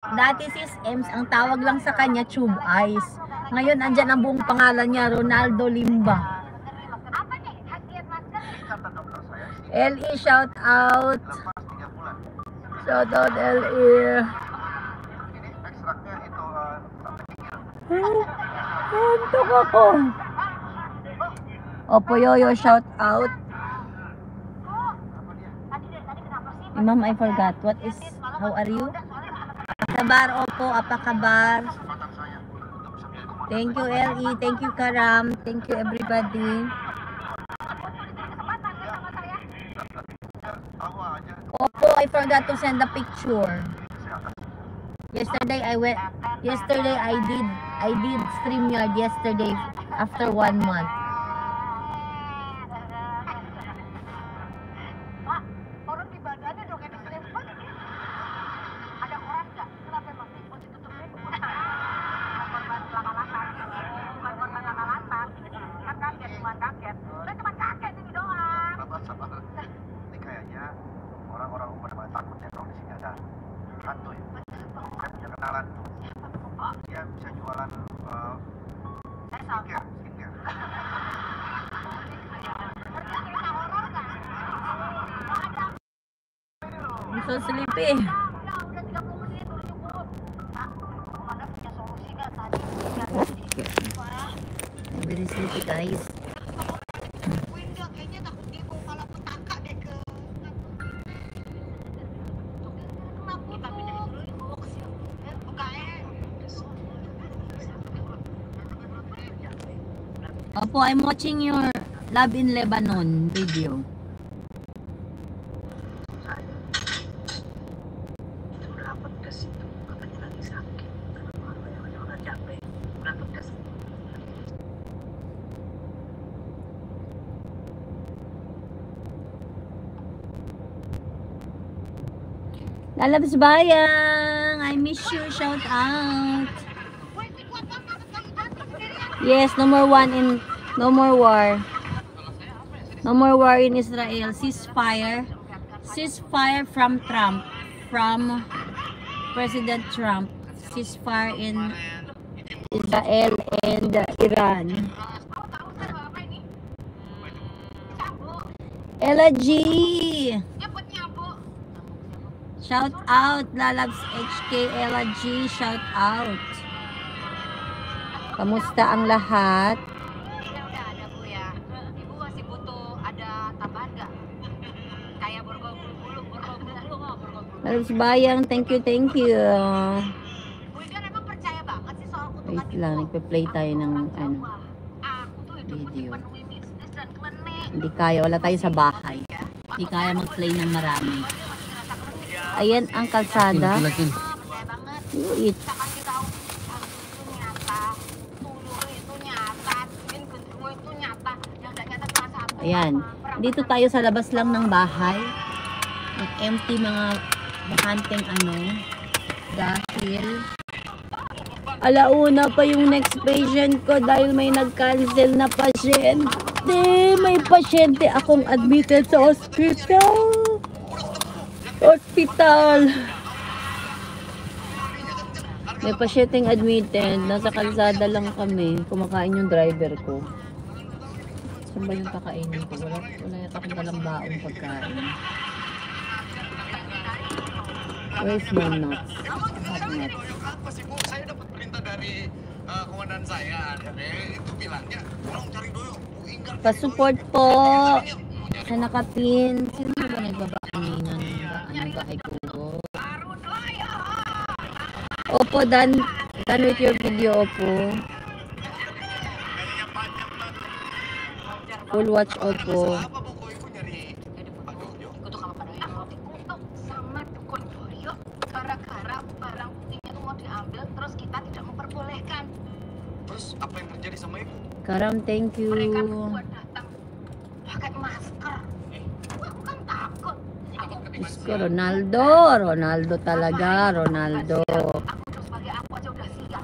Dati sis Ems, ang tawag lang sa kanya Tube Eyes. Ngayon, andyan ang buong pangalan niya, Ronaldo Limba. LE, shout out. Shout out, LE. Antok ako. Opo Yoyo, shout out. Ma'am, I forgot. What is, how are you? Apakabar, opo, apakabar. Thank you, LE. Thank you, Karam. Thank you, everybody. Opo, I forgot to send a picture. Yesterday I did StreamYard yesterday after 1 month. Orang-orang pada takut ya kalau di sini ada hantu ya. Saya punya kenalan tuh. Dia bisa jualan skincare. I'm so sleepy. I'm very sleepy, guys. Opo, I'm watching your Love in Lebanon video. Lalabs Bayang, I miss you, shout out. Yes, no more war in Israel. Ceasefire from Trump, from President Trump. Ceasefire in Israel and Iran. Ella G, shout out. Lalabs HK, Ella G, shout out. Kamusta ang lahat? Udah ada Bu ya. Ibu masih butuh ada tambahan nggak? Kayak borgol bulu. Lalabs Bayang, thank you. Bu Igan emang percaya banget sih soal kutukan Wait ibu? lang, nagpe-play tayo ng Aku tuh hidupku video. dipenuhi bisnis dan klinik. Hindi kaya, wala tayo sa bahay. Hindi kaya mag-play ng marami. Ayan ang kalsada. Percaya banget. Wait. Kasih tahu itu nyata, tuyul itu nyata, gendruwo itu nyata, yang nggak nyata cuma satu. Ayan. Dito tayo sa labas lang ng bahay. Empty mga bakanteng dahil alauna pa yung next patient ko dahil may nag-cancel na pasyente. May pasyente akong admitted sa hospital. May pasyenteng admitted. Nasa kalsada lang kami. Kumakain yung driver ko. Saan ba yung kakainin ko? Wala yata akong dalang baong pagkain. Where's my nuts? Hot nuts. Apa sih Bu? Saya dapat perintah dari komandan saya. Itu bilangnya, tolong cari dulu Bu Ingar. Pa-support po sa nakapin. Sino ba nagbabakaninan? Bahay ko. Opo, done with your video, Opo. Full watch, Opo. Apa Bu? Kok Ibu nyari Pak Doyo? Ikut sama Pak Doyo. Untuk sama Dukun Doyo gara-gara barang buktinya itu mau diambil terus kita tidak memperbolehkan. Terus apa yang terjadi sama Ibu? Karam, thank you. Mereka berdua datang pakai masker. Aku kan takut. Diyos ko, Ronaldo talaga, Ronaldo. Aku tuh sebagai aku aja udah siap.